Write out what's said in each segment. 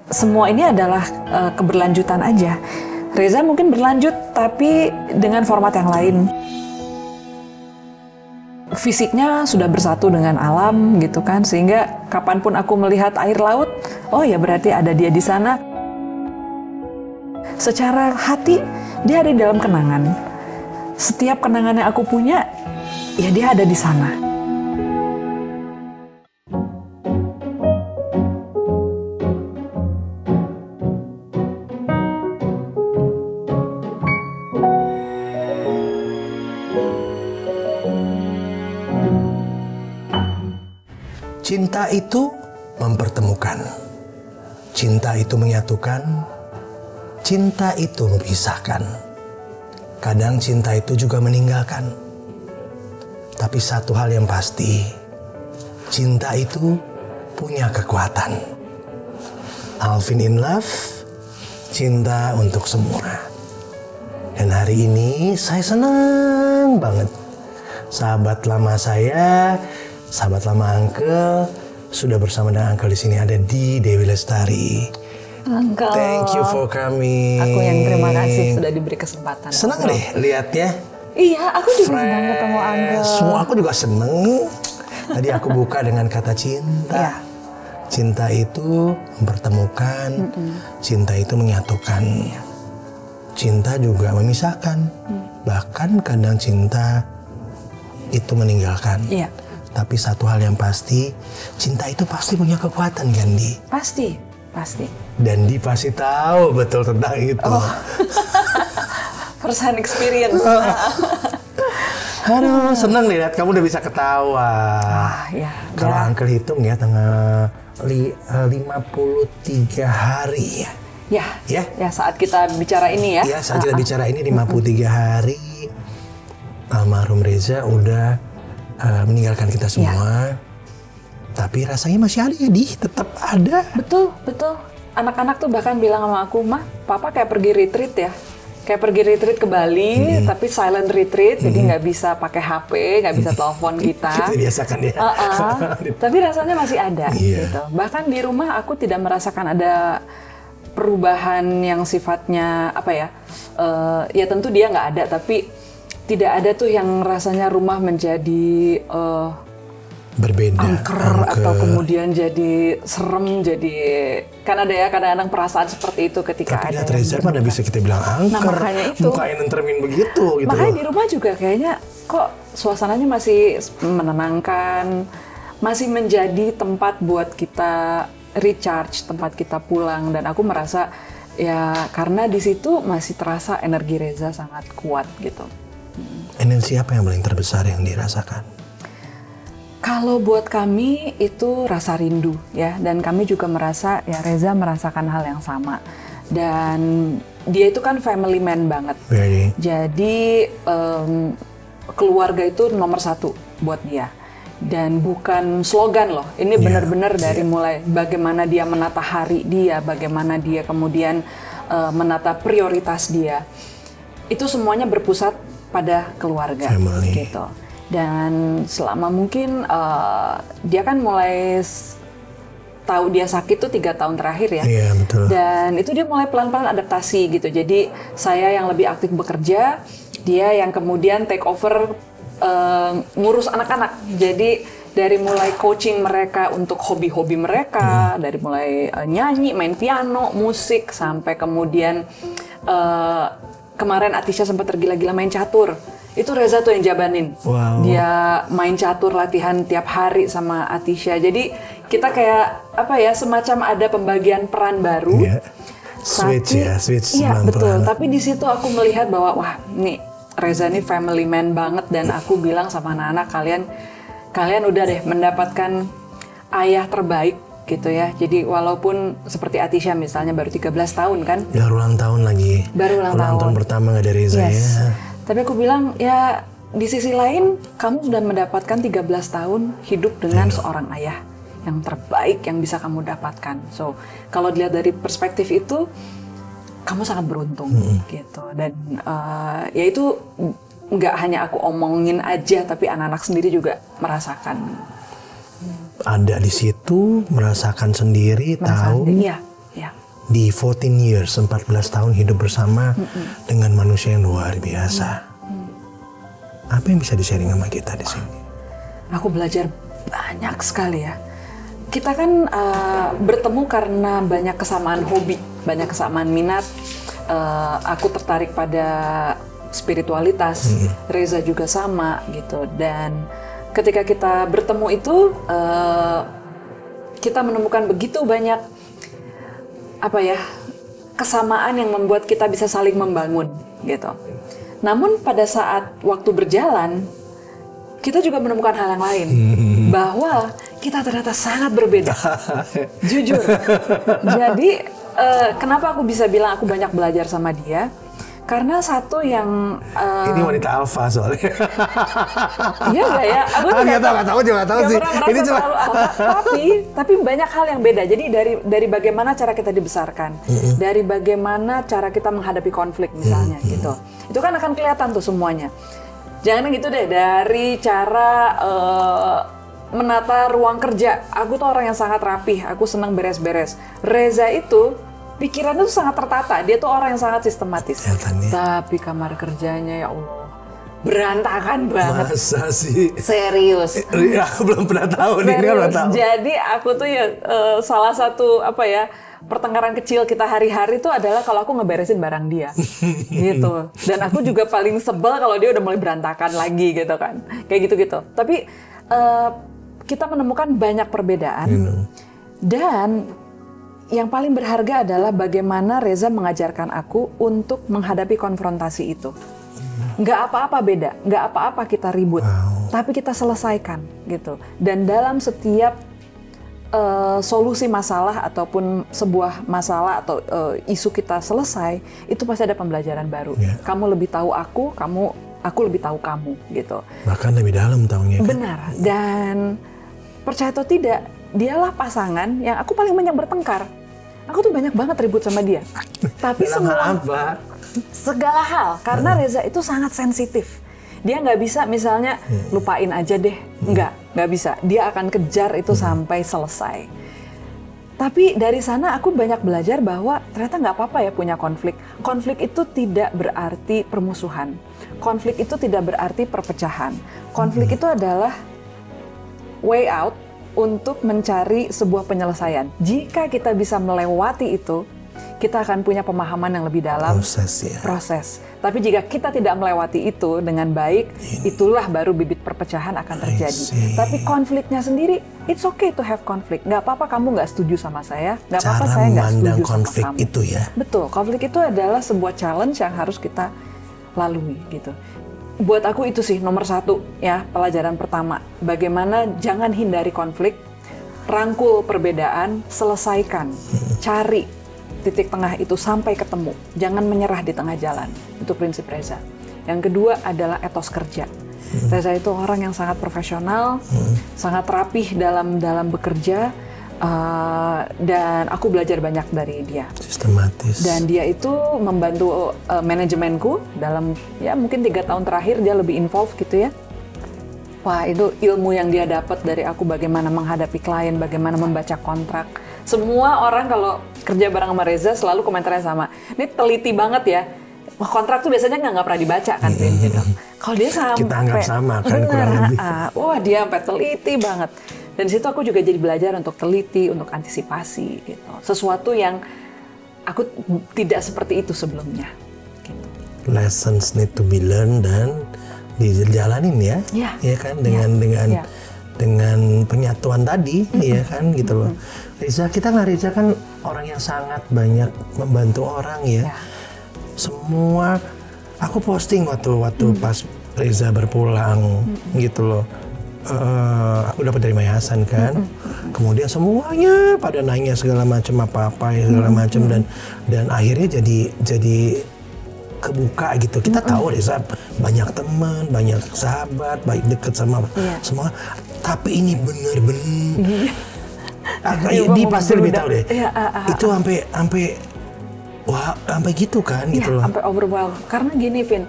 Semua ini adalah keberlanjutan aja. Reza mungkin berlanjut tapi dengan format yang lain. Fisiknya sudah bersatu dengan alam gitu kan, sehingga kapanpun aku melihat air laut, oh ya berarti ada dia di sana. Secara hati dia ada di dalam kenangan. Setiap kenangan yang aku punya, ya dia ada di sana. Cinta itu mempertemukan, cinta itu menyatukan, cinta itu memisahkan. Kadang cinta itu juga meninggalkan. Tapi satu hal yang pasti, cinta itu punya kekuatan. Alvin in Love, cinta untuk semua. Dan hari ini saya senang banget. Sahabat lama saya, sahabat lama Uncle, sudah bersama dengan Uncle di sini ada Dewi Lestari. Uncle, thank you for coming. Aku yang terima kasih sudah diberi kesempatan. Senang deh lihatnya. Iya, aku juga senang ketemu Uncle. Semua aku juga senang. Tadi aku buka dengan kata cinta. Iya. Cinta itu mempertemukan, cinta itu menyatukan. Cinta juga memisahkan. Bahkan kadang cinta itu meninggalkan. Iya. Tapi satu hal yang pasti, cinta itu pasti punya kekuatan kan, Di? Pasti, pasti. Dan Di pasti tahu betul tentang itu. Oh. First hand experience. Aduh, senang nih lihat kamu udah bisa ketawa. Ya, kalau ya. Uncle hitung ya tanggal 53 hari ya. Ya saat kita bicara ini ya. Ya, saat kita bicara ini 53 hari almarhum Reza udah meninggalkan kita semua. Tapi rasanya masih ada ya, Di, tetap ada. Betul, betul. Anak-anak tuh bahkan bilang sama aku, "Mah, Papa kayak pergi retreat ya. Kayak pergi retreat ke Bali, tapi silent retreat, jadi nggak bisa pakai HP, nggak bisa telepon kita. Kita biasakan ya. Tapi rasanya masih ada gitu. Bahkan di rumah aku tidak merasakan ada perubahan yang sifatnya apa ya? Ya tentu dia nggak ada, tapi tidak ada tuh yang rasanya rumah menjadi berbeda, angker atau kemudian jadi serem, jadi kan ada ya kadang-kadang perasaan seperti itu ketika tapi ada. Tapi Reza mana bisa kita bilang angker, nah, makanya itu. Mukanya nentermin begitu gitu. Makanya di rumah juga kayaknya kok suasananya masih menenangkan, masih menjadi tempat buat kita recharge, tempat kita pulang, dan aku merasa ya karena di situ masih terasa energi Reza sangat kuat gitu. Energi apa yang paling terbesar yang dirasakan? Kalau buat kami itu rasa rindu ya, dan kami juga merasa ya Reza merasakan hal yang sama, dan dia itu kan family man banget. Really? Jadi keluarga itu nomor satu buat dia, dan bukan slogan loh. Ini benar-benar dari mulai bagaimana dia menata hari dia, bagaimana dia kemudian menata prioritas dia, itu semuanya berpusat pada keluarga. Family. Gitu. Dan selama mungkin dia kan mulai tahu dia sakit tuh 3 tahun terakhir ya. Iya, betul. Dan itu dia mulai pelan-pelan adaptasi gitu. Jadi saya yang lebih aktif bekerja, dia yang kemudian take over ngurus anak-anak. Jadi dari mulai coaching mereka untuk hobi-hobi mereka, dari mulai nyanyi, main piano, musik, sampai kemudian kemarin Atisha sempat tergila-gila main catur. Itu Reza tuh yang jabanin. Wow. Dia main catur latihan tiap hari sama Atisha. Jadi kita kayak apa ya, semacam ada pembagian peran baru. Yeah. Switch ya, switch. Iya betul. Tapi di situ aku melihat bahwa wah, nih Reza ini family man banget, dan aku bilang sama anak-anak, kalian udah deh mendapatkan ayah terbaik gitu ya. Jadi walaupun seperti Atisha misalnya baru 13 tahun kan. Baru ulang tahun lagi. Baru ulang tahun pertama nggak dari Reza ya. Tapi aku bilang ya di sisi lain kamu sudah mendapatkan 13 tahun hidup dengan seorang ayah yang terbaik yang bisa kamu dapatkan. So kalau dilihat dari perspektif itu kamu sangat beruntung gitu. Dan ya itu nggak hanya aku omongin aja, tapi anak-anak sendiri juga merasakan. Ada di situ, merasakan sendiri, tahu. Iya. Ya. Di 14 years, 14 tahun hidup bersama dengan manusia yang luar biasa. Apa yang bisa di-sharing sama kita di sini? Aku belajar banyak sekali ya. Kita kan bertemu karena banyak kesamaan hobi, banyak kesamaan minat. Aku tertarik pada spiritualitas, Reza juga sama gitu. Dan ketika kita bertemu itu, kita menemukan begitu banyak kesamaan yang membuat kita bisa saling membangun gitu. Namun pada saat waktu berjalan, kita juga menemukan hal yang lain, bahwa kita ternyata sangat berbeda. Jujur. Jadi kenapa aku bisa bilang aku banyak belajar sama dia? Karena satu yang ini wanita alfa soalnya. Iya nggak ya? Aku nggak tahu sih. Ini cuma tapi banyak hal yang beda. Jadi dari bagaimana cara kita dibesarkan, dari bagaimana cara kita menghadapi konflik misalnya gitu. Itu kan akan kelihatan tuh semuanya. Jangan gitu deh, dari cara menata ruang kerja. Aku tuh orang yang sangat rapih, aku senang beres-beres. Reza itu pikirannya tuh sangat tertata, dia tuh orang yang sangat sistematis. Tapi kamar kerjanya ya Allah, berantakan banget. Masa sih? Serius. Iya, aku belum pernah tahu nih. Jadi aku tuh ya salah satu pertengkaran kecil kita hari-hari itu adalah kalau aku ngeberesin barang dia, gitu. Dan aku juga paling sebel kalau dia udah mulai berantakan lagi gitu kan, kayak gitu-gitu. Tapi kita menemukan banyak perbedaan, dan yang paling berharga adalah bagaimana Reza mengajarkan aku untuk menghadapi konfrontasi itu. Nggak apa-apa beda, nggak apa-apa kita ribut, tapi kita selesaikan gitu. Dan dalam setiap solusi masalah ataupun sebuah masalah atau isu kita selesai, itu pasti ada pembelajaran baru. Kamu lebih tahu aku lebih tahu kamu gitu. Bahkan lebih dalam tahunya. Benar. Dan percaya atau tidak, dialah pasangan yang aku paling banyak bertengkar. Aku tuh banyak banget ribut sama dia. Tapi segala hal, karena Reza itu sangat sensitif. Dia nggak bisa misalnya lupain aja deh, nggak bisa. Dia akan kejar itu sampai selesai. Tapi dari sana aku banyak belajar bahwa ternyata nggak apa-apa ya punya konflik. Konflik itu tidak berarti permusuhan. Konflik itu tidak berarti perpecahan. Konflik itu adalah way out untuk mencari sebuah penyelesaian. Jika kita bisa melewati itu, kita akan punya pemahaman yang lebih dalam. Proses. Tapi jika kita tidak melewati itu dengan baik, itulah baru bibit perpecahan akan terjadi. Tapi konfliknya sendiri, it's okay to have konflik. Nggak apa-apa kamu nggak setuju sama saya, nggak apa-apa saya nggak setuju sama konflik kamu. Itu ya. Betul, konflik itu adalah sebuah challenge yang harus kita lalui gitu. Buat aku itu sih nomor satu ya, pelajaran pertama. Bagaimana jangan hindari konflik, rangkul perbedaan, selesaikan, cari titik tengah itu sampai ketemu. Jangan menyerah di tengah jalan. Itu prinsip Reza. Yang kedua adalah etos kerja. Reza itu orang yang sangat profesional, sangat rapih dalam bekerja, dan aku belajar banyak dari dia. Sistematis. Dan dia itu membantu manajemenku dalam ya mungkin 3 tahun terakhir dia lebih involved gitu ya. Wah, itu ilmu yang dia dapat dari aku, bagaimana menghadapi klien, bagaimana membaca kontrak. Semua orang kalau kerja bareng sama Reza selalu komentarnya sama. Ini teliti banget ya. Wah, kontrak tuh biasanya nggak pernah dibaca kan, gitu. Kalau dia sampai kita anggap sama kan, kurang lebih. Wah, dia sampai teliti banget. Dan di situ aku juga jadi belajar untuk teliti, untuk antisipasi gitu. Sesuatu yang aku tidak seperti itu sebelumnya. Gitu. Lessons need to be learned dan dijalanin ya, ya kan dengan penyatuan tadi, ya kan gitu loh. Reza, Reza kan orang yang sangat banyak membantu orang ya. Semua aku posting waktu pas Reza berpulang gitu loh. Aku dapat dari Maya Hasan kan, kemudian semuanya pada nanya segala macam apa ya segala macam dan akhirnya jadi kebuka gitu. Kita tahu Reza banyak teman, banyak sahabat, baik deket sama semua. Tapi ini bener-bener, dia pasti lebih tahu deh. Itu sampai gitu kan, gitu loh. Sampai overwhelmed. Karena gini, Vin,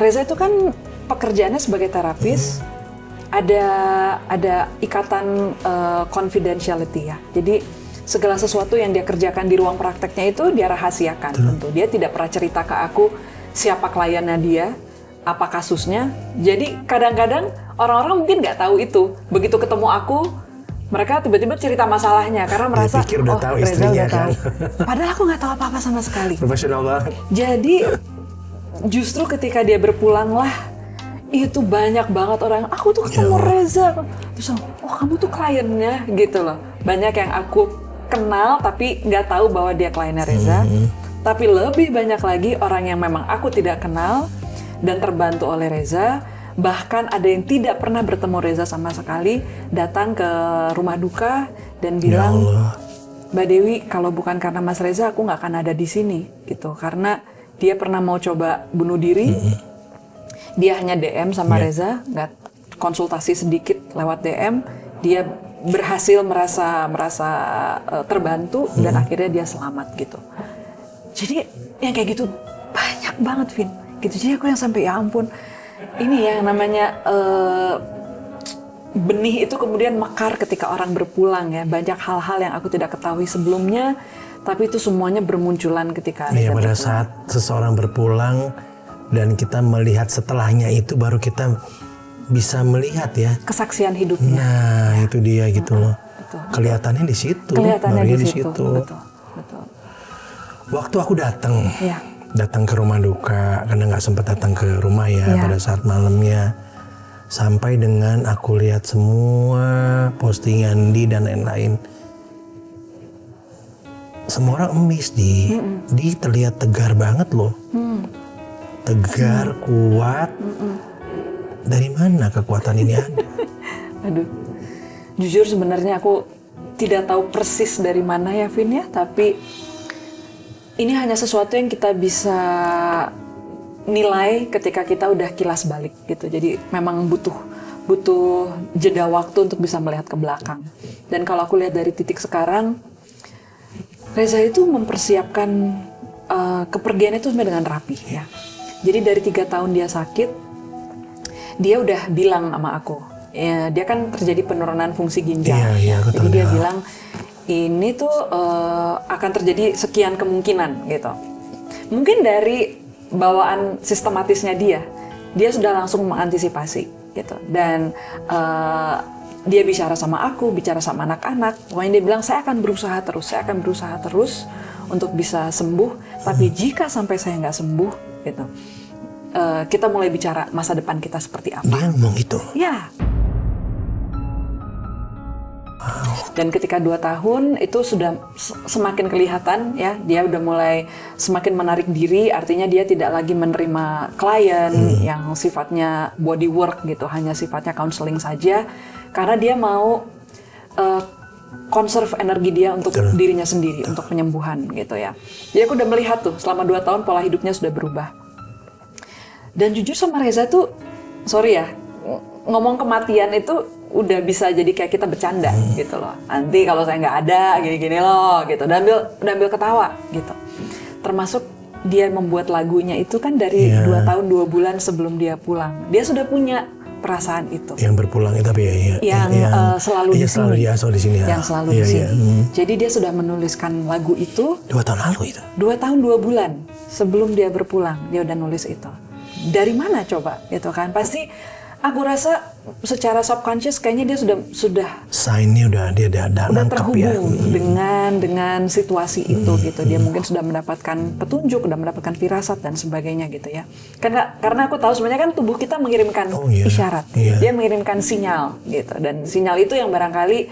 Reza itu kan pekerjaannya sebagai terapis. Ada ikatan confidentiality ya. Jadi segala sesuatu yang dia kerjakan di ruang prakteknya itu dia rahasiakan. Tentu dia tidak pernah cerita ke aku siapa kliennya dia, apa kasusnya. Jadi kadang-kadang orang-orang mungkin nggak tahu itu. Begitu ketemu aku, mereka tiba-tiba cerita masalahnya karena merasa pikir udah tahu Reza istrinya udah kan. tahu. Padahal aku nggak tahu apa-apa sama sekali. Profesional banget. Jadi justru ketika dia berpulang lah, itu banyak banget orang, aku tuh ketemu Reza. Terus, oh kamu tuh kliennya gitu loh. Banyak yang aku kenal tapi nggak tahu bahwa dia kliennya Reza. Tapi lebih banyak lagi orang yang memang aku tidak kenal dan terbantu oleh Reza. Bahkan ada yang tidak pernah bertemu Reza sama sekali, datang ke rumah duka dan bilang, Mbak Dewi, kalau bukan karena Mas Reza, aku nggak akan ada di sini, gitu. Karena dia pernah mau coba bunuh diri, dia hanya DM sama Reza, nggak konsultasi sedikit lewat DM, dia berhasil merasa terbantu dan akhirnya dia selamat gitu. Jadi yang kayak gitu banyak banget, Vin. Gitu. Jadi aku yang sampai ya ampun, ini ya namanya benih itu kemudian mekar ketika orang berpulang ya. Banyak hal-hal yang aku tidak ketahui sebelumnya, tapi itu semuanya bermunculan ketika Iya, pada saat seseorang berpulang dan kita melihat setelahnya itu baru kita bisa melihat ya kesaksian hidupnya. Nah, itu dia gitu loh. Betul. Kelihatannya di situ. Kelihatannya di situ. Betul. Waktu aku datang ke rumah duka karena nggak sempat datang ke rumah ya pada saat malamnya, sampai dengan aku lihat semua postingan dan lain-lain. Semua orang emis di terlihat tegar banget loh. Tegar, kuat. Dari mana kekuatan ini ada? Aduh, jujur sebenarnya aku tidak tahu persis dari mana ya Vin ya, tapi ini hanya sesuatu yang kita bisa nilai ketika kita udah kilas balik gitu. Jadi memang butuh jeda waktu untuk bisa melihat ke belakang. Dan kalau aku lihat dari titik sekarang, Reza itu mempersiapkan kepergian itu dengan rapi ya. Jadi dari 3 tahun dia sakit, dia udah bilang sama aku, ya, dia kan terjadi penurunan fungsi ginjal. Jadi dia bilang ini tuh akan terjadi sekian kemungkinan gitu. Mungkin dari bawaan sistematisnya dia sudah langsung mengantisipasi gitu. Dan dia bicara sama aku, bicara sama anak-anak. Pokoknya dia bilang saya akan berusaha terus untuk bisa sembuh. Tapi jika sampai saya nggak sembuh gitu, kita mulai bicara masa depan kita seperti apa. Dia ngomong gitu? Ya. Dan ketika 2 tahun itu sudah semakin kelihatan ya, dia udah mulai semakin menarik diri, artinya dia tidak lagi menerima klien yang sifatnya body work gitu, hanya sifatnya counseling saja, karena dia mau conserve energi dia untuk dirinya sendiri, untuk penyembuhan gitu ya. Jadi aku udah melihat tuh selama 2 tahun pola hidupnya sudah berubah. Dan jujur sama Reza tuh, sorry ya, ngomong kematian itu udah bisa jadi kayak kita bercanda gitu loh. Nanti kalau saya nggak ada, gini-gini loh gitu. Dan ambil ketawa gitu. Termasuk dia membuat lagunya itu kan dari 2 tahun 2 bulan sebelum dia pulang. Dia sudah punya perasaan itu. Yang berpulang itu tapi yang selalu di sini. Selalu di sini. Yang selalu di sini. Jadi dia sudah menuliskan lagu itu 2 tahun lalu itu. 2 tahun 2 bulan sebelum dia berpulang, dia udah nulis itu. Dari mana coba gitu kan? Pasti aku rasa secara subconscious kayaknya dia sudah sign-nya udah terhubung dengan situasi itu gitu. Dia mungkin sudah mendapatkan petunjuk, sudah mendapatkan firasat dan sebagainya gitu ya. Karena aku tahu sebenarnya kan tubuh kita mengirimkan isyarat. Dia mengirimkan sinyal gitu, dan sinyal itu yang barangkali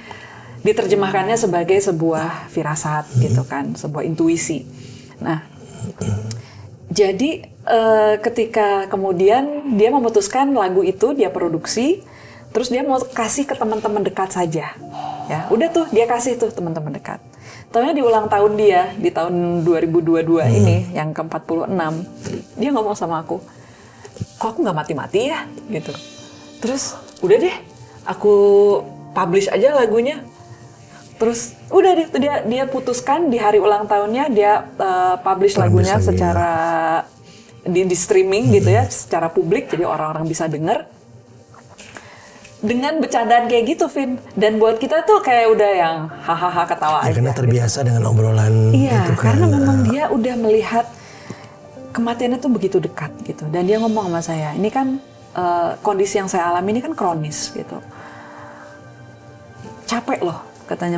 diterjemahkannya sebagai sebuah firasat gitu kan, sebuah intuisi. Nah, jadi ketika kemudian dia memutuskan lagu itu dia produksi, terus dia mau kasih ke teman-teman dekat saja, ya udah tuh dia kasih tuh teman-teman dekat. Taunya di ulang tahun dia di tahun 2022 ini yang ke-46, dia ngomong sama aku, kok aku nggak mati-mati ya gitu. Terus udah deh, aku publish aja lagunya. Terus udah deh, dia putuskan di hari ulang tahunnya dia publish lagunya secara di streaming gitu ya, secara publik, jadi orang-orang bisa denger. dengan bercandaan kayak gitu, Vin. Dan buat kita tuh kayak udah yang hahaha ketawa aja. Karena terbiasa dengan obrolan iya, itu kan. Karena memang dia udah melihat kematiannya tuh begitu dekat gitu. Dan dia ngomong sama saya, ini kan kondisi yang saya alami ini kan kronis gitu. Capek loh katanya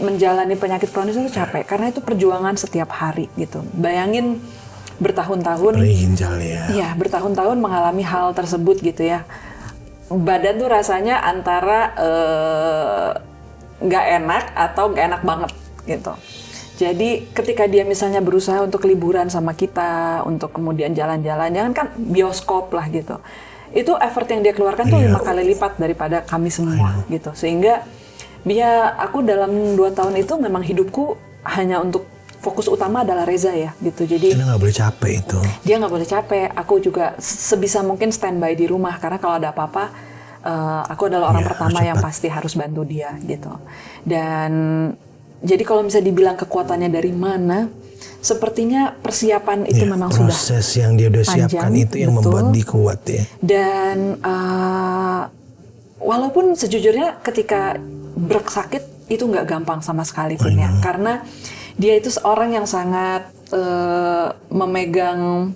menjalani penyakit kronis itu capek karena itu perjuangan setiap hari gitu. Bayangin bertahun-tahun, ya bertahun-tahun mengalami hal tersebut gitu ya. Badan tuh rasanya antara nggak enak atau nggak enak banget gitu. Jadi ketika dia misalnya berusaha untuk liburan sama kita, untuk kemudian jalan-jalan, jangan kan bioskop lah gitu. Itu effort yang dia keluarkan tuh 5 kali lipat daripada kami semua gitu. Sehingga aku dalam 2 tahun itu memang hidupku hanya untuk fokus utama adalah Reza ya gitu. Jadi dia nggak boleh capek itu. Dia nggak boleh capek. Aku juga sebisa mungkin standby di rumah karena kalau ada apa-apa, aku adalah orang pertama yang pasti harus bantu dia gitu. Dan jadi kalau misalnya dibilang kekuatannya dari mana, sepertinya persiapan itu memang sudah proses yang dia udah siapkan itu yang membuat dia kuat ya. Dan walaupun sejujurnya ketika Brek sakit itu nggak gampang sama sekali Vin ya, karena dia itu seorang yang sangat memegang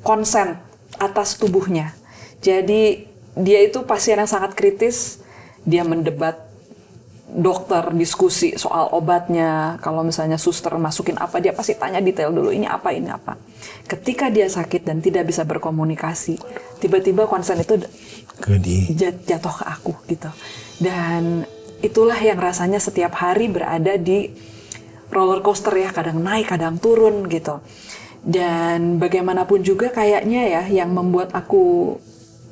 konsen atas tubuhnya. Jadi dia itu pasien yang sangat kritis, dia mendebat dokter, diskusi soal obatnya. Kalau misalnya suster masukin apa, dia pasti tanya detail dulu, ini apa. Ketika dia sakit dan tidak bisa berkomunikasi, tiba-tiba konsen itu jatuh ke aku gitu. Dan itulah yang rasanya setiap hari berada di roller coaster ya, kadang naik, kadang turun gitu. Dan bagaimanapun juga kayaknya ya yang membuat aku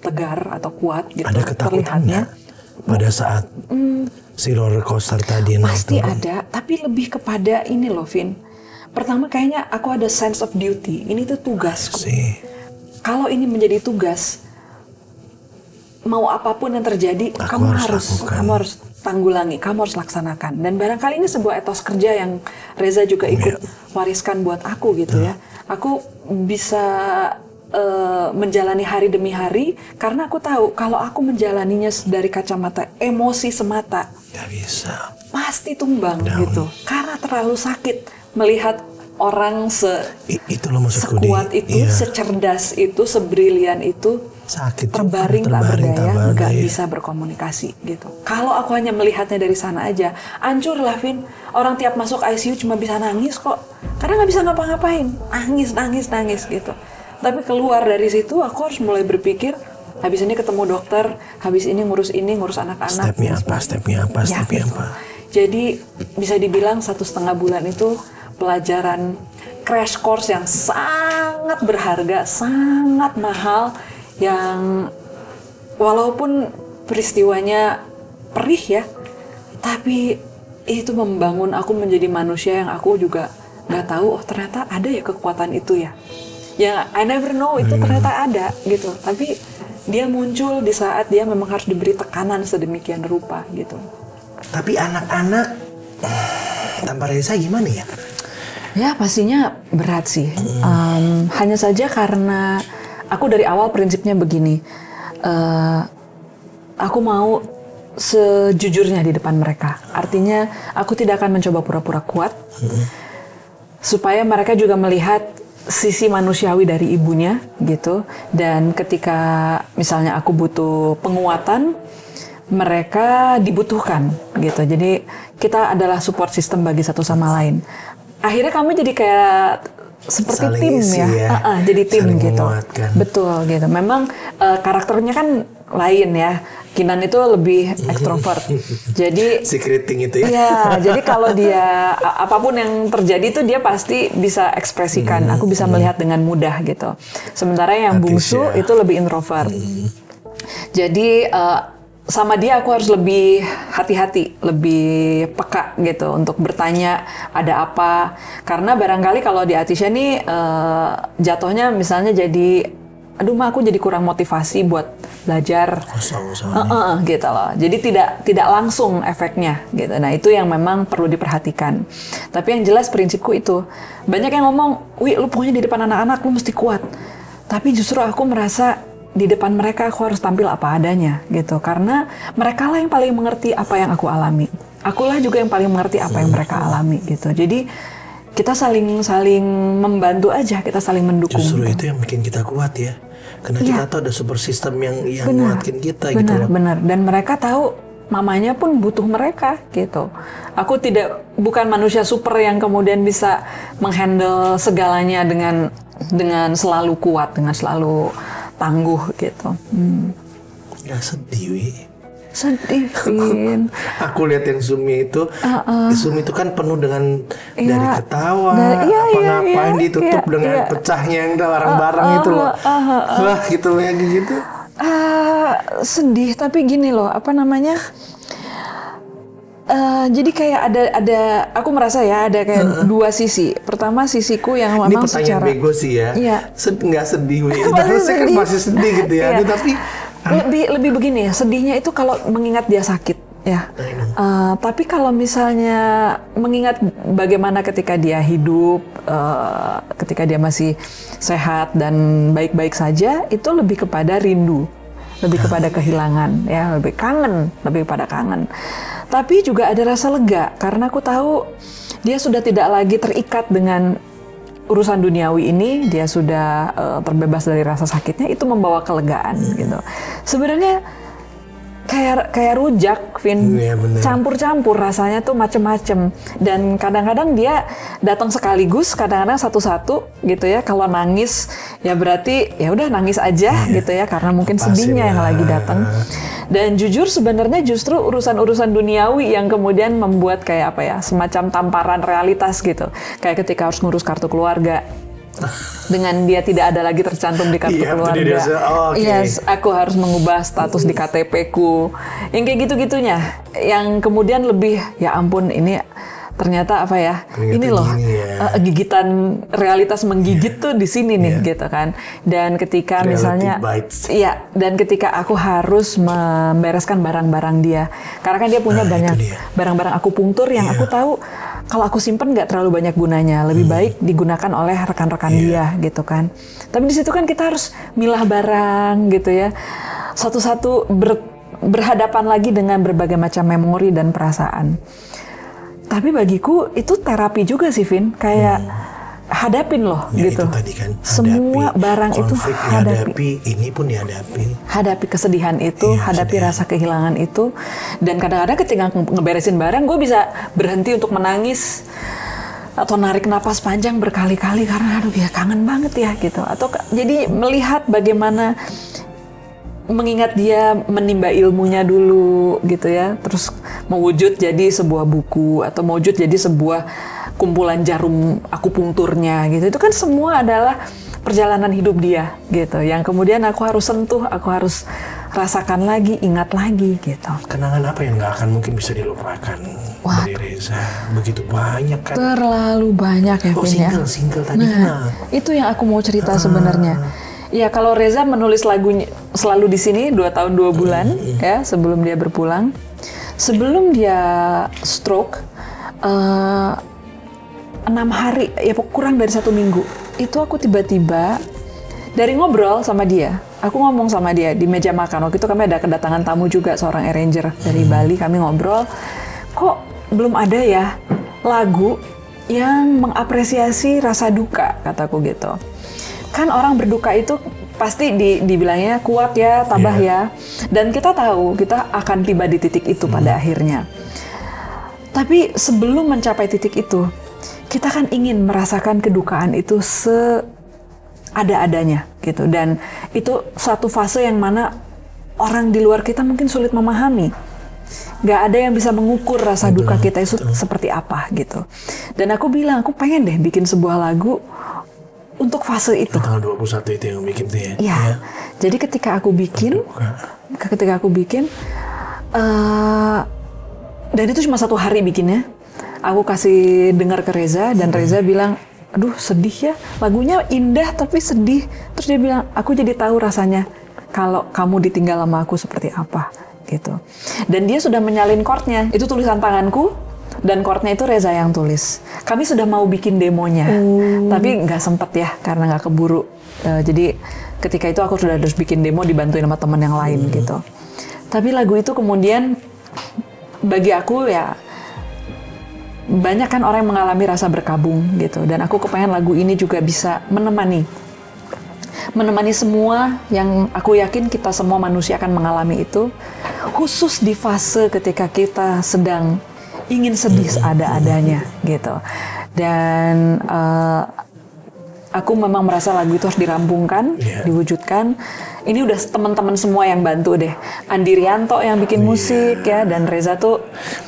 tegar atau kuat gitu. Ada ketakutannya pada saat si roller coaster tadi naik pasti turun. Ada, tapi lebih kepada ini loh Vin. Pertama kayaknya aku ada sense of duty. Ini tuh tugasku. Kalau ini menjadi tugas, mau apapun yang terjadi, kamu harus tanggulangi, kamu harus laksanakan. Dan barangkali ini sebuah etos kerja yang Reza juga ikut wariskan buat aku gitu ya. Aku bisa menjalani hari demi hari karena aku tahu kalau aku menjalaninya dari kacamata emosi semata, gak bisa, pasti tumbang gitu. Karena terlalu sakit melihat orang sekuat itu, secerdas itu, sebrilian itu sakit terbaring tak berdaya, nggak bisa berkomunikasi gitu. Kalau aku hanya melihatnya dari sana aja, hancur lah Vin. Orang tiap masuk ICU cuma bisa nangis kok, karena nggak bisa ngapa-ngapain, nangis gitu. Tapi keluar dari situ aku harus mulai berpikir, habis ini ketemu dokter, habis ini ngurus anak-anak. Stepnya apa. Jadi bisa dibilang 1,5 bulan itu pelajaran crash course yang sangat berharga, sangat mahal, yang walaupun peristiwanya perih ya, tapi itu membangun aku menjadi manusia yang aku juga nggak tahu, ternyata ada ya kekuatan itu ya. Ya, I never know itu ternyata ada gitu. Tapi dia muncul di saat dia memang harus diberi tekanan sedemikian rupa gitu. Tapi anak-anak tanpa Reza gimana ya? Ya pastinya berat sih. Hanya saja karena aku dari awal prinsipnya begini. Aku mau sejujurnya di depan mereka. Artinya aku tidak akan mencoba pura-pura kuat. Supaya mereka juga melihat sisi manusiawi dari ibunya gitu. Dan ketika misalnya aku butuh penguatan, mereka dibutuhkan gitu. Jadi kita adalah support system bagi satu sama lain. Akhirnya kami jadi kayak seperti saling tim ya. Jadi tim saling gitu. Menguatkan. Betul gitu. Memang karakternya kan lain ya. Kinan itu lebih ekstrovert. Jadi secreting itu ya. Iya, jadi kalau dia apapun yang terjadi itu dia pasti bisa ekspresikan. Aku bisa melihat dengan mudah gitu. Sementara yang bungsu itu lebih introvert. Jadi sama dia aku harus lebih hati-hati, lebih peka gitu untuk bertanya ada apa. Karena barangkali kalau di Atisha nih jatuhnya misalnya jadi aduh mah aku jadi kurang motivasi buat belajar gitu loh. Jadi tidak langsung efeknya gitu. Nah itu yang memang perlu diperhatikan. Tapi yang jelas prinsipku itu, banyak yang ngomong, wih lu pokoknya di depan anak-anak lu mesti kuat. Tapi justru aku merasa di depan mereka aku harus tampil apa adanya gitu, karena mereka lah yang paling mengerti apa yang aku alami. Akulah juga yang paling mengerti apa yang mereka alami gitu. Jadi kita saling membantu aja, kita saling mendukung. Justru gitu. Itu yang bikin kita kuat ya. Karena kita tahu ada support system yang nguatin kita gitu loh. Benar. Dan mereka tahu mamanya pun butuh mereka gitu. Aku bukan manusia super yang kemudian bisa menghandle segalanya dengan selalu kuat, dengan selalu tangguh gitu. Gak sedih, Wi. Sedih, Vin. Aku lihat yang Zoom-nya itu, Zoom itu kan penuh dengan dari ketawa, ngapain ditutup dengan pecahnya yang barang-barang itu loh. Wah, gitu kayak gitu. Sedih, tapi gini loh, apa namanya? Jadi kayak ada aku merasa ya ada kayak dua sisi. Pertama sisiku yang memang ini pertanyaan bego sih ya. Nggak sedih, Wi. Harusnya kan masih sedih gitu ya. Tapi lebih begini ya, sedihnya itu kalau mengingat dia sakit ya. Tapi kalau misalnya mengingat bagaimana ketika dia hidup, ketika dia masih sehat dan baik-baik saja, itu lebih kepada rindu, lebih kepada kehilangan, ya, lebih kepada kangen. Tapi juga ada rasa lega karena aku tahu dia sudah tidak lagi terikat dengan urusan duniawi ini, dia sudah terbebas dari rasa sakitnya, itu membawa kelegaan gitu. Sebenarnya kayak rujak, Vin, campur-campur rasanya tuh macem-macem. Dan kadang-kadang dia datang sekaligus, kadang-kadang satu-satu gitu ya. Kalau nangis ya berarti ya udah nangis aja gitu ya, karena mungkin sedihnya yang lagi datang. Dan jujur sebenarnya justru urusan-urusan duniawi yang kemudian membuat kayak apa ya, semacam tamparan realitas gitu. Kayak ketika harus ngurus kartu keluarga. Dengan dia tidak ada lagi tercantum di kartu keluarga. Yes, aku harus mengubah status di KTP-ku. Yang kayak gitu-gitunya. Yang kemudian lebih, ya ampun ini ternyata apa ya, ini loh gigitan realitas menggigit tuh di sini nih gitu kan. Dan ketika misalnya dan ketika aku harus membereskan barang-barang dia, karena kan dia punya banyak barang-barang akupunktur yang aku tahu kalau aku simpen nggak terlalu banyak gunanya, lebih baik digunakan oleh rekan-rekan dia gitu kan. Tapi di situ kan kita harus milah barang gitu ya, satu-satu berhadapan lagi dengan berbagai macam memori dan perasaan. Tapi bagiku itu terapi juga sih, Vin. Kayak hadapin loh gitu. Itu tadi kan, semua barang itu hadapi. Ini pun dihadapi. Hadapi kesedihan itu, hadapi rasa kehilangan itu. Dan kadang-kadang ketika ngeberesin barang, gue bisa berhenti untuk menangis atau narik napas panjang berkali-kali karena aduh ya kangen banget ya gitu. Atau jadi melihat bagaimana mengingat dia menimba ilmunya dulu gitu ya, terus mewujud jadi sebuah buku atau mewujud jadi sebuah kumpulan jarum akupunkturnya gitu. Itu kan semua adalah perjalanan hidup dia gitu, yang kemudian aku harus sentuh, aku harus rasakan lagi, ingat lagi gitu. Kenangan apa yang nggak akan mungkin bisa dilupakan dari Reza? Begitu banyak kan? Terlalu banyak ya, Vin ya. Single tadi. Itu yang aku mau cerita sebenarnya. Ya, kalau Reza menulis lagunya selalu di sini 2 tahun 2 bulan ya sebelum dia berpulang. Sebelum dia stroke 6 hari ya kurang dari 1 minggu. Itu aku tiba-tiba dari ngobrol sama dia. Aku ngomong sama dia di meja makan. Waktu itu kami ada kedatangan tamu juga, seorang arranger dari Bali. Kami ngobrol, kok belum ada ya lagu yang mengapresiasi rasa duka, kataku gitu. Kan orang berduka itu pasti dibilangnya kuat ya, tabah ya. Dan kita tahu kita akan tiba di titik itu pada akhirnya. Tapi sebelum mencapai titik itu, kita kan ingin merasakan kedukaan itu seada-adanya gitu. Dan itu suatu fase yang mana orang di luar kita mungkin sulit memahami. Gak ada yang bisa mengukur rasa duka kita itu seperti apa gitu. Dan aku bilang, aku pengen deh bikin sebuah lagu untuk fase itu. Tanggal 21 itu yang bikin tuh ya? Iya. Jadi ketika aku bikin, dan itu cuma 1 hari bikinnya, aku kasih dengar ke Reza, dan Reza bilang, aduh sedih ya, lagunya indah tapi sedih. Terus dia bilang, aku jadi tahu rasanya kalau kamu ditinggal sama aku seperti apa gitu. Dan dia sudah menyalin chordnya, itu tulisan tanganku, Dan chordnya itu Reza yang tulis. Kami sudah mau bikin demonya, tapi nggak sempet ya karena nggak keburu. Jadi ketika itu aku sudah harus bikin demo dibantuin sama teman yang lain gitu. Tapi lagu itu kemudian bagi aku ya banyak kan orang yang mengalami rasa berkabung gitu. Dan aku kepengen lagu ini juga bisa menemani semua yang aku yakin kita semua manusia akan mengalami itu. Khusus di fase ketika kita sedang ingin sedih seada-adanya gitu. Dan aku memang merasa lagu itu harus dirampungkan, diwujudkan. Ini udah teman-teman semua yang bantu deh. Andi Rianto yang bikin musik ya, dan Reza tuh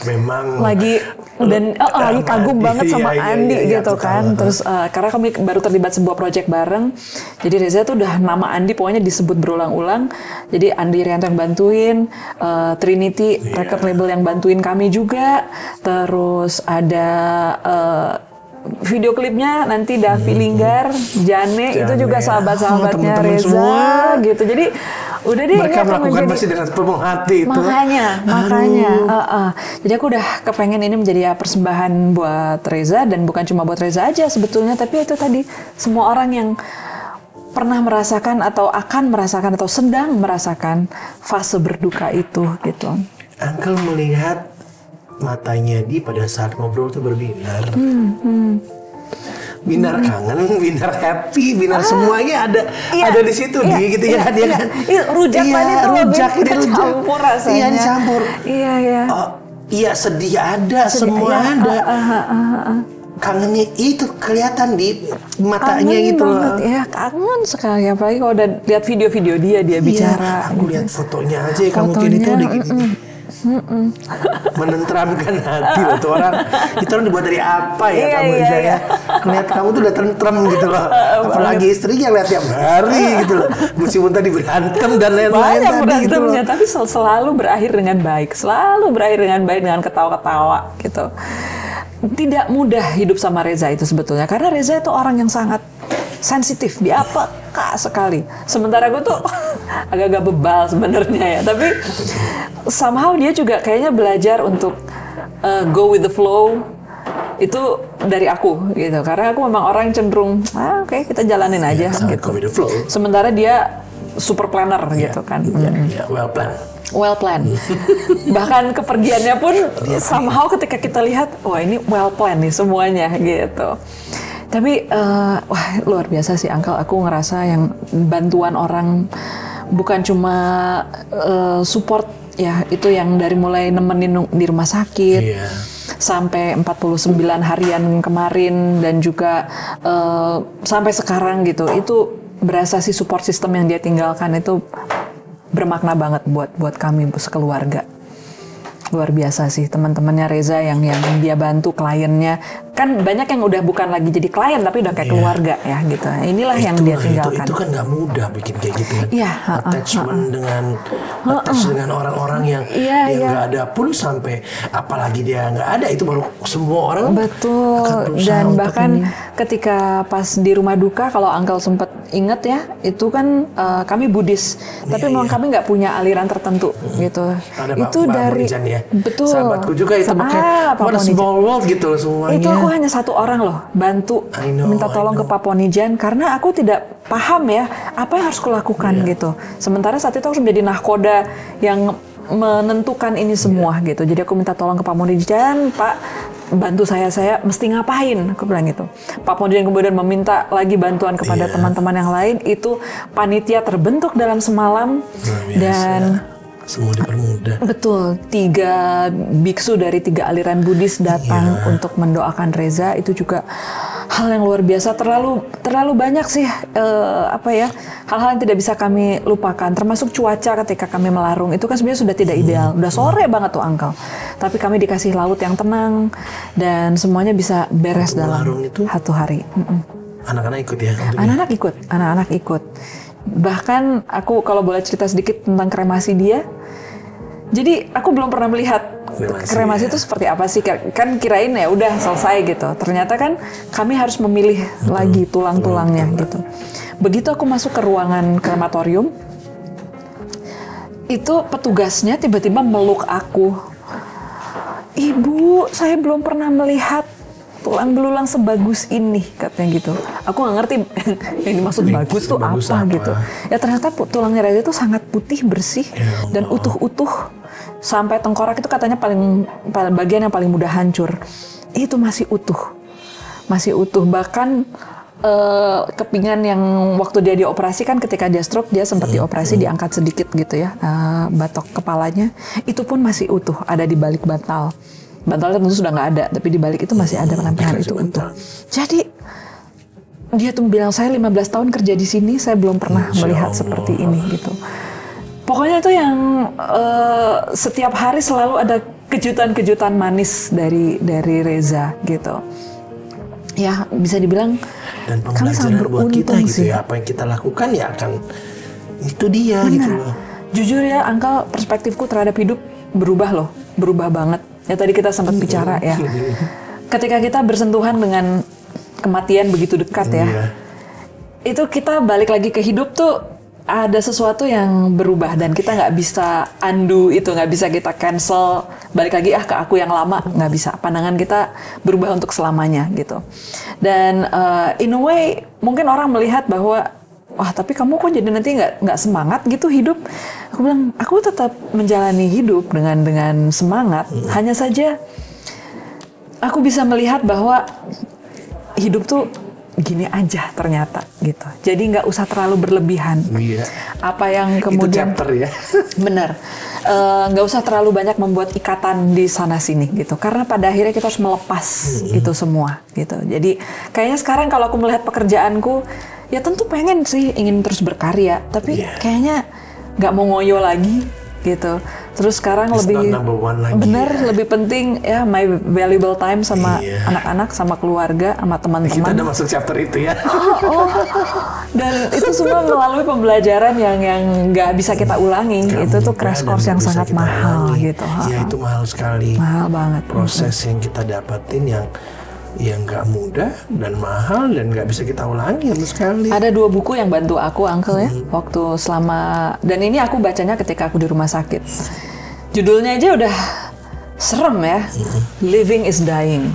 memang lagi lagi kagum banget sama Andi gitu kan. Terus karena kami baru terlibat sebuah project bareng, jadi Reza tuh udah nama Andi pokoknya disebut berulang-ulang. Jadi Andi Rianto yang bantuin, Trinity record label yang bantuin kami juga. Terus ada video klipnya nanti Davi Linggar, Jane itu juga sahabat-sahabatnya Reza semua. Gitu. Jadi udah deh mereka melakukan pasti dengan penuh hati itu. Makanya. Jadi aku udah kepengen ini menjadi persembahan buat Reza, dan bukan cuma buat Reza aja sebetulnya, tapi itu tadi semua orang yang pernah merasakan atau akan merasakan atau sedang merasakan fase berduka itu gitu. Uncle melihat matanya pada saat ngobrol tuh berbinar. Binar kangen, binar happy, binar semuanya ada di situ gitu ya kan dia kan. Rujak tadi tuh rujak campur rasanya. Iya, dicampur. Iya. Oh, iya sedih ada, semua ada. Kangennya itu kelihatan di matanya kangen gitu loh. Ya kangen sekali, apalagi kalau udah lihat video-video dia bicara. Aku lihat fotonya aja, kamu mungkin itu udah gini. Menenteramkan hati loh tuh orang. Itu orang dibuat dari apa ya kamu aja ya. Ngeliat kamu tuh udah tentrem gitu loh. Apalagi istrinya lihat tiap hari gitu loh. Meskipun tadi berantem dan lain-lain tadi gitu loh. Tapi selalu berakhir dengan baik. Selalu berakhir dengan baik, dengan ketawa-ketawa gitu. Tidak mudah hidup sama Reza itu sebetulnya. Karena Reza itu orang yang sangat sensitif, dia peka sekali. Sementara gue tuh agak-agak bebal sebenarnya ya. Tapi somehow dia juga kayaknya belajar untuk go with the flow. Itu dari aku gitu. Karena aku memang orang yang cenderung oke, kita jalanin aja gitu. Go with the flow. Sementara dia super planner gitu kan. Well planned. Bahkan kepergiannya pun somehow ketika kita lihat, wah ini well planned nih semuanya gitu. Tapi wah luar biasa sih Uncle. Aku ngerasa yang bantuan orang bukan cuma support ya, itu yang dari mulai nemenin di rumah sakit sampai 49 harian kemarin, dan juga sampai sekarang gitu. Itu berasa sih support system yang dia tinggalkan itu bermakna banget buat kami sekeluarga. Luar biasa sih teman-temannya Reza yang dia bantu, kliennya kan banyak yang udah bukan lagi jadi klien tapi udah kayak keluarga ya gitu. Inilah yang dia tinggalkan. Itu kan nggak mudah bikin kayak gitu kan. Attachment dengan orang-orang yang nggak ada pun, sampai apalagi dia nggak ada, itu baru semua orang. Betul. Dan bahkan ketika pas di rumah duka, kalau Uncle sempat inget ya, itu kan kami Buddhis, tapi memang kami nggak punya aliran tertentu gitu. Ada itu dari betul. Sahabatku juga itu makanya ada small world gitu loh semuanya. Itu aku hanya satu orang loh bantu minta tolong ke Paponijan, karena aku tidak paham ya apa yang harus kulakukan gitu. Sementara saat itu aku menjadi nahkoda yang menentukan ini semua gitu. Jadi aku minta tolong ke Paponijan, Pak bantu saya mesti ngapain, aku bilang gitu. Paponijan kemudian meminta lagi bantuan kepada teman-teman yang lain. Itu panitia terbentuk dalam semalam dan semua dipermudah. Betul, 3 biksu dari 3 aliran Buddhis datang untuk mendoakan Reza. Itu juga hal yang luar biasa. Terlalu banyak sih hal-hal yang tidak bisa kami lupakan. Termasuk cuaca ketika kami melarung itu kan sebenarnya sudah tidak ideal. Udah sore banget tuh Uncle. Tapi kami dikasih laut yang tenang dan semuanya bisa beres dalam 1 hari. Anak-anak ikut ya? Anak-anak ikut. Bahkan aku kalau boleh cerita sedikit tentang kremasi dia. Jadi aku belum pernah melihat kremasi itu seperti apa sih. Kan kirain ya udah selesai gitu. Ternyata kan kami harus memilih lagi tulang-tulangnya gitu. Begitu aku masuk ke ruangan krematorium, itu petugasnya tiba-tiba meluk aku. Ibu, saya belum pernah melihat tulang belulang sebagus ini, katanya gitu. Aku nggak ngerti yang dimaksud bagus tuh apa gitu. Ya ternyata tulangnya Reza itu sangat putih, bersih, dan utuh-utuh. Sampai tengkorak itu katanya paling bagian yang paling mudah hancur. Itu masih utuh. Masih utuh. Bahkan kepingan yang waktu dia dioperasi kan, ketika dia stroke dia sempat dioperasi, diangkat sedikit gitu ya, batok kepalanya. Itu pun masih utuh, ada di balik bantal. Bantalnya tentu sudah nggak ada, tapi di balik itu masih ada penampakan itu utuh. Jadi dia tuh bilang, saya 15 tahun kerja di sini, saya belum pernah melihat seperti ini gitu. Pokoknya itu yang setiap hari selalu ada kejutan-kejutan manis dari Reza gitu. Ya bisa dibilang dan kami sangat beruntung buat kita gitu ya. Apa yang kita lakukan ya akan itu dia. Benar. Gitu loh. Jujur ya, Uncle, perspektifku terhadap hidup berubah banget. Ya tadi kita sempat bicara ya. Ketika kita bersentuhan dengan kematian begitu dekat ya, itu kita balik lagi ke hidup tuh ada sesuatu yang berubah dan kita nggak bisa undo itu, nggak bisa kita cancel balik lagi ke aku yang lama, nggak bisa. Pandangan kita berubah untuk selamanya gitu. Dan in a way mungkin orang melihat bahwa wah, tapi kamu kok jadi nanti nggak semangat gitu hidup. Aku bilang, aku tetap menjalani hidup dengan semangat. Hanya saja aku bisa melihat bahwa hidup tuh gini aja ternyata gitu. Jadi nggak usah terlalu berlebihan. Iya. Apa yang kemudian itu chapter ya. Bener. Nggak usah terlalu banyak membuat ikatan di sana sini gitu. Karena pada akhirnya kita harus melepas itu semua gitu. Jadi kayaknya sekarang kalau aku melihat pekerjaanku, ya tentu pengen sih ingin terus berkarya, tapi kayaknya nggak mau ngoyo lagi gitu. Terus sekarang lebih penting ya my valuable time sama anak-anak, sama keluarga, sama teman-teman. Kita udah masuk chapter itu ya. Dan itu semua melalui pembelajaran yang nggak bisa kita ulangi. Itu tuh crash course yang sangat mahal gitu. Ya itu mahal sekali. Mahal banget. Proses yang kita dapatin yang nggak mudah dan mahal dan nggak bisa kita ulangi sama sekali. Ada 2 buku yang bantu aku, Uncle ya, waktu dan ini aku bacanya ketika aku di rumah sakit. Judulnya aja udah serem ya, Living is Dying.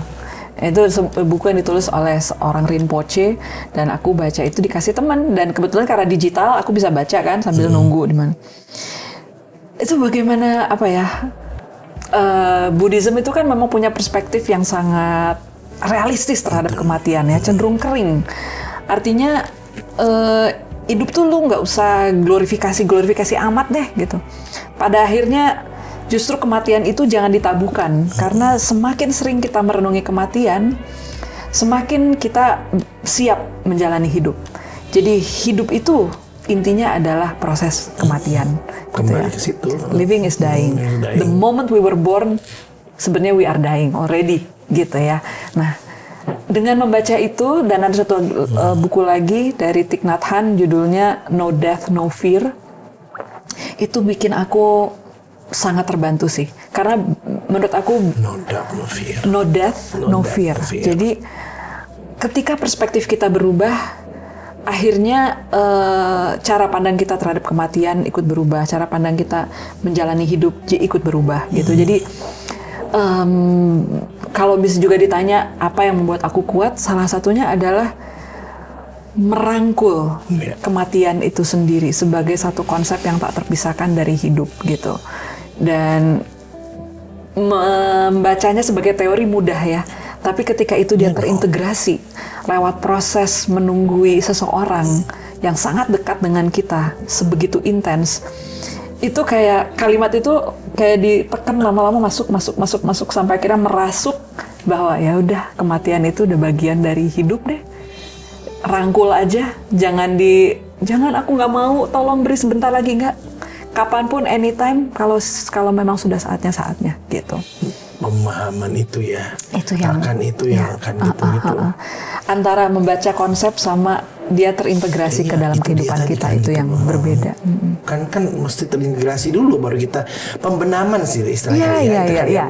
Itu buku yang ditulis oleh seorang Rinpoche dan aku baca itu dikasih teman, dan kebetulan karena digital aku bisa baca kan sambil nunggu di mana. Itu bagaimana Buddhism itu kan memang punya perspektif yang sangat realistis terhadap kematian ya, cenderung kering. Artinya hidup tuh lu nggak usah glorifikasi amat deh gitu. Pada akhirnya justru kematian itu jangan ditabukan, karena semakin sering kita merenungi kematian, semakin kita siap menjalani hidup. Jadi hidup itu intinya adalah proses kematian. Kembali ke situ. Living is dying. The moment we were born, sebenarnya we are dying already. Gitu ya. Nah, dengan membaca itu, dan ada satu buku lagi dari Thich Nhat Hanh, judulnya No Death, No Fear. Itu bikin aku sangat terbantu sih. Karena menurut aku No Death, No Fear. Jadi ketika perspektif kita berubah, akhirnya cara pandang kita terhadap kematian ikut berubah, cara pandang kita menjalani hidup ikut berubah gitu. Jadi kalau bisa juga ditanya apa yang membuat aku kuat, salah satunya adalah merangkul kematian itu sendiri sebagai satu konsep yang tak terpisahkan dari hidup gitu. Dan membacanya sebagai teori mudah ya, tapi ketika itu dia terintegrasi lewat proses menunggui seseorang yang sangat dekat dengan kita sebegitu intens, itu kayak kalimat itu kayak ditekan lama-lama masuk sampai akhirnya merasuk bahwa ya udah, kematian itu udah bagian dari hidup deh. Rangkul aja, jangan aku nggak mau, tolong beri sebentar lagi, nggak. Kapanpun, anytime, kalau memang sudah saatnya gitu. Pemahaman itu ya. Itu yang akan gitu. Antara membaca konsep sama dia terintegrasi ke dalam kehidupan kita itu yang berbeda. Kan mesti terintegrasi dulu baru kita pembenaman sih istilahnya. Iya.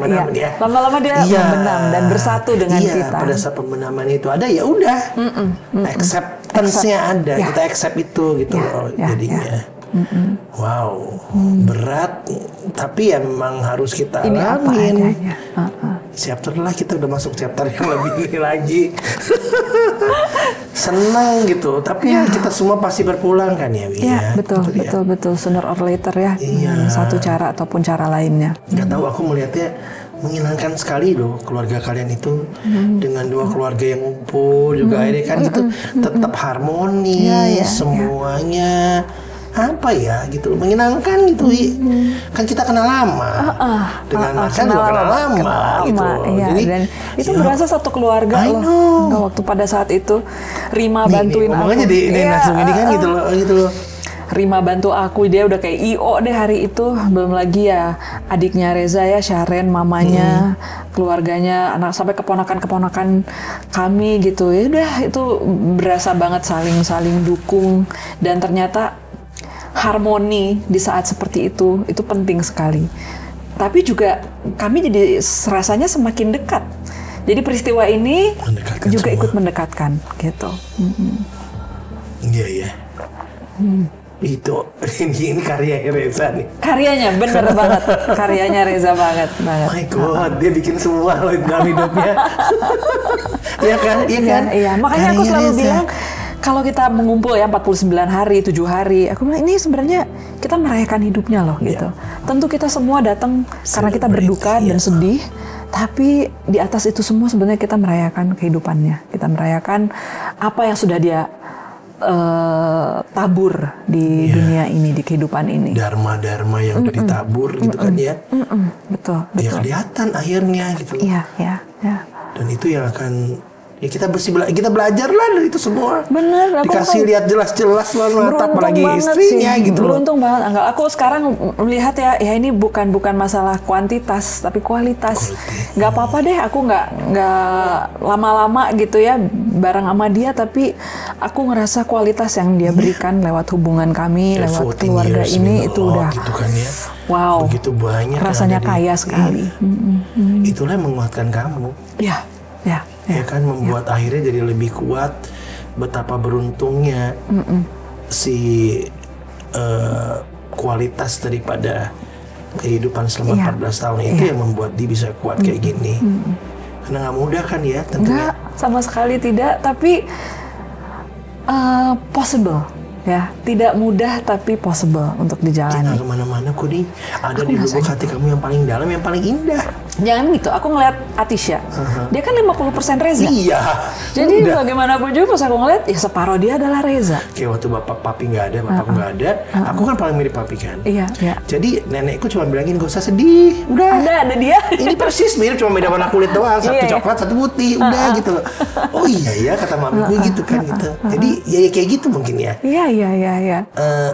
Lama-lama dia membenam dan bersatu dengan kita. Pada saat pembenaman itu ada, ya udah. Acceptance-nya ada, kita accept itu gitu loh jadinya. Wow, berat, tapi ya memang harus kita alamin. Chapter lah, kita udah masuk chapter yang lebih ini lagi. Senang gitu, tapi ya kita semua pasti berpulang kan ya, Wi? Ya, betul. Sooner or later ya. Satu cara ataupun cara lainnya. Gak tahu, aku melihatnya menyenangkan sekali loh keluarga kalian itu dengan dua keluarga yang ngumpul juga akhirnya kan gitu tetap harmonis semuanya. Apa ya gitu, menyenangkan gitu. Kan kita kenal lama dengan makan juga kenal lama gitu. Jadi dan itu berasa satu keluarga loh. Waktu pada saat itu Rima bantuin aku. Ngomong aja di langsung ini kan gitu loh. Rima bantu aku, dia udah kayak IO deh hari itu. Belum lagi ya adiknya Reza ya, Sharen, mamanya, keluarganya, anak sampai keponakan-keponakan kami gitu. Ya udah, itu berasa banget saling dukung, dan ternyata harmoni di saat seperti itu penting sekali. Tapi juga kami jadi rasanya semakin dekat. Jadi peristiwa ini juga semua ikut mendekatkan gitu. Iya. Itu ini karya Reza nih. Karyanya bener banget. Karyanya Reza banget. My God, dia bikin semua loh dalam hidupnya. Iya kan? Iya. Makanya aku selalu bilang, kalau kita mengumpul ya 49 hari, 7 hari, aku bilang ini sebenarnya kita merayakan hidupnya loh gitu. Tentu kita semua datang karena kita berduka dan sedih, tapi di atas itu semua sebenarnya kita merayakan kehidupannya. Kita merayakan apa yang sudah dia tabur di dunia ini, di kehidupan ini. Dharma yang udah ditabur gitu kan ya. Betul. Ya kelihatan akhirnya gitu. Iya. Dan itu yang akan kita belajar lah dari itu semua. Bener. Dikasih lihat jelas-jelas lah mata, apalagi istrinya sih, gitu. Beruntung banget. Aku sekarang melihat ya ini bukan masalah kuantitas tapi kualitas. Nggak apa-apa deh, aku nggak lama-lama gitu ya bareng sama dia, tapi aku ngerasa kualitas yang dia berikan lewat hubungan kami, lewat keluarga ini itu udah gitu kan ya. Wow. Begitu banyak. Rasanya kaya sekali. Itulah yang menguatkan kamu. Ya kan, membuat akhirnya jadi lebih kuat. Betapa beruntungnya si kualitas daripada kehidupan selama 14 tahun itu yang membuat dia bisa kuat kayak gini. Karena nggak mudah kan ya tentunya. Nggak, sama sekali tidak, tapi possible ya. Tidak mudah tapi possible untuk dijalani. Jangan kemana-mana kok nih. Ada di lubuk hati kamu yang paling dalam, yang paling indah. Jangan gitu, aku ngeliat Atisha, dia kan 50% Reza. Iya. Jadi bagaimanapun juga pas aku ngeliat, ya separuh dia adalah Reza. Kayak waktu papi nggak ada, bapakku nggak ada, aku kan paling mirip papi kan. Iya. Jadi nenekku cuma bilangin gak usah sedih, udah. Ada dia. Ini persis mirip, cuma beda warna kulit doang, satu coklat, satu putih, udah gitu loh. Oh iya kata mamiku gitu kan gitu. Jadi ya kayak gitu mungkin ya. Iya.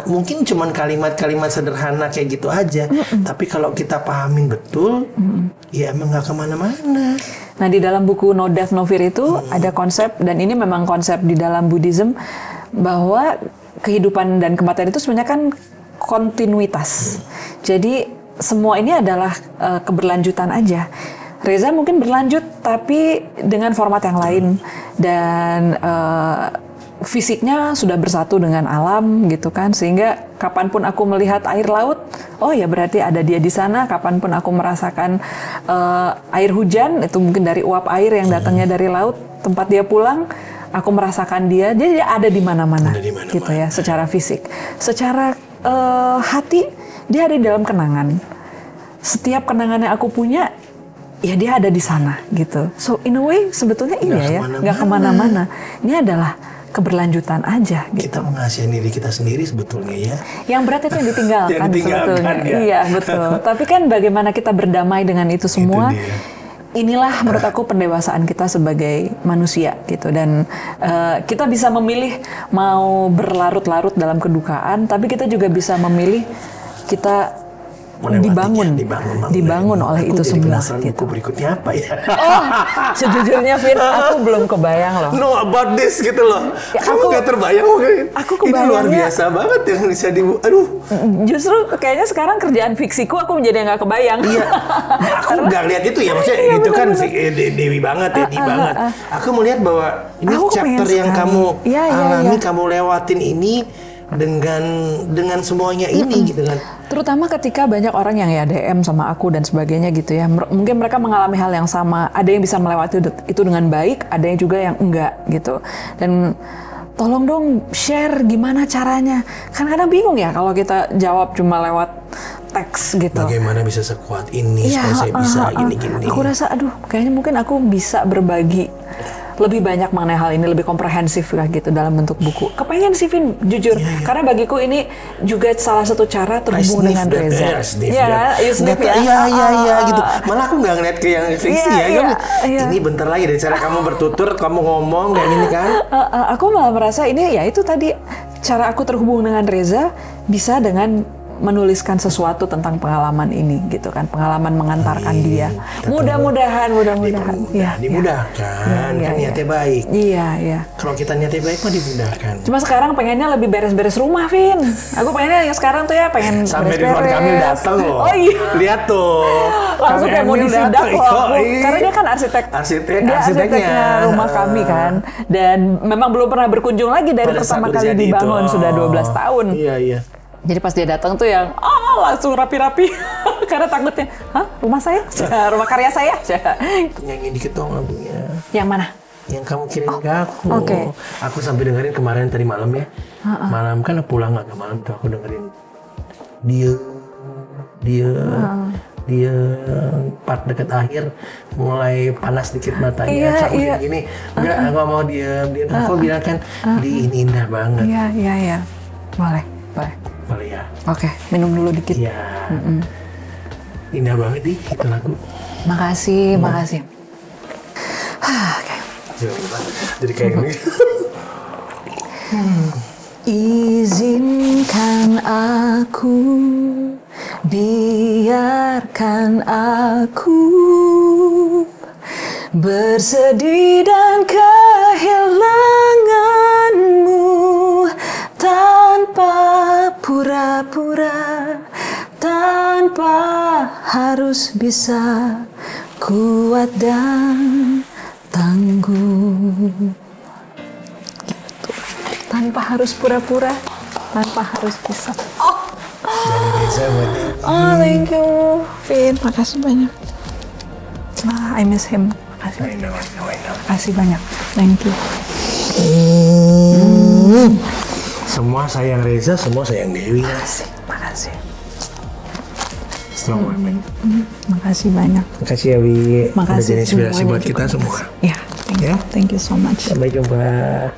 Mungkin cuma kalimat-kalimat sederhana kayak gitu aja, tapi kalau kita pahamin betul, ya emang nggak kemana-mana. Nah, di dalam buku No Death No Fear itu ada konsep, dan ini memang konsep di dalam Buddhism, bahwa kehidupan dan kematian itu sebenarnya kan kontinuitas. Jadi semua ini adalah keberlanjutan aja. Reza mungkin berlanjut tapi dengan format yang lain, dan fisiknya sudah bersatu dengan alam gitu kan, sehingga kapanpun aku melihat air laut, oh ya berarti ada dia di sana. Kapanpun aku merasakan air hujan, itu mungkin dari uap air yang datangnya dari laut tempat dia pulang, aku merasakan dia. Jadi dia ada di mana-mana gitu ya, secara fisik. Secara hati, dia ada di dalam kenangan. Setiap kenangan yang aku punya, ya dia ada di sana gitu. So in a way sebetulnya iya ya, nggak kemana-mana. Ini adalah keberlanjutan aja gitu. Kita mengasihi diri kita sendiri sebetulnya ya. Yang berat itu yang ditinggalkan sebetulnya. Ya. Iya betul. Tapi kan bagaimana kita berdamai dengan itu semua. Inilah menurut aku pendewasaan kita sebagai manusia gitu. Dan kita bisa memilih mau berlarut-larut dalam kedukaan, tapi kita juga bisa memilih kita dibangun oleh itu semua. Gitu. Buku berikutnya apa ya? Sejujurnya Vin, aku belum kebayang loh. No about this gitu loh. Ya, kamu gak terbayang mungkin. Aku kebayangnya, ini luar biasa banget yang bisa Justru kayaknya sekarang kerjaan fiksiku aku menjadi nggak kebayang. Iya. Aku nggak lihat itu ya, maksudnya itu kan Dewi banget, Dedi banget. Aku melihat bahwa ini chapter yang kamu alami, kamu lewatin ini dengan semuanya ini gitu kan. Terutama ketika banyak orang yang ya DM sama aku dan sebagainya gitu ya. Mungkin mereka mengalami hal yang sama. Ada yang bisa melewati itu dengan baik, ada yang juga yang enggak gitu. Dan tolong dong share gimana caranya. Kan kadang bingung ya kalau kita jawab cuma lewat teks gitu. Bagaimana bisa sekuat ini supaya saya bisa gini-gini. Aku rasa aduh kayaknya mungkin aku bisa berbagi lebih banyak mengenai hal ini, lebih komprehensif lah gitu dalam bentuk buku. Kepengen sih Vin, jujur. Karena bagiku ini juga salah satu cara terhubung dengan Reza. Iya, iya gitu. Malah aku nggak ngeliat ke yang fiksi Ini bentar lagi dari cara kamu bertutur, kamu ngomong kayak gini kan. Aku malah merasa ini ya itu tadi cara aku terhubung dengan Reza bisa dengan menuliskan sesuatu tentang pengalaman ini gitu kan, pengalaman mengantarkan dia. Mudah-mudahan ya, dimudahkan kan niatnya baik. Iya. Kalau kita niatnya baik mah dimudahkan. Cuma sekarang pengennya lebih beres-beres rumah, Vin. Aku pengennya yang sekarang tuh ya pengen sampai beres-beres. Ridwan Kamil datang loh. Oh iya. Lihat tuh. Langsung kayak mau disidak loh. Karena dia kan arsiteknya rumah kami kan. Dan memang belum pernah berkunjung lagi dari pertama kali dibangun sudah 12 tahun. Iya. Jadi pas dia datang tuh yang langsung rapi-rapi karena takutnya, rumah saya, rumah karya saya. Nyanyi dikit dong lagunya. Yang mana? Yang kamu kirim ke aku. Aku sampai dengerin kemarin tadi malam ya. Malam kan pulang agak malam tuh aku dengerin. Dia part dekat akhir mulai panas dikit matanya. Aku gini, enggak aku mau dia. Aku bilang kan ini indah banget. Iya. Boleh ya. Oke, minum dulu dikit. Iya. Indah banget nih itu lagu. Makasih. Jadi kayak gini. Izinkan aku, biarkan aku bersedih dan kehilanganmu tanpa pura-pura, tanpa harus bisa kuat dan tangguh. Gitu. Tanpa harus pura-pura, tanpa harus bisa. Dari Reza buat ini. Thank you, Vin. Makasih banyak. I miss him. Makasih. Makasih banyak. Thank you. Semua sayang Reza, semua sayang Dewi. Makasih. Assalamualaikum. Makasih banyak. Makasih ya, Wi. Makasih udah jadi inspirasi buat kita semua. Ya, thank you so much. Sampai jumpa.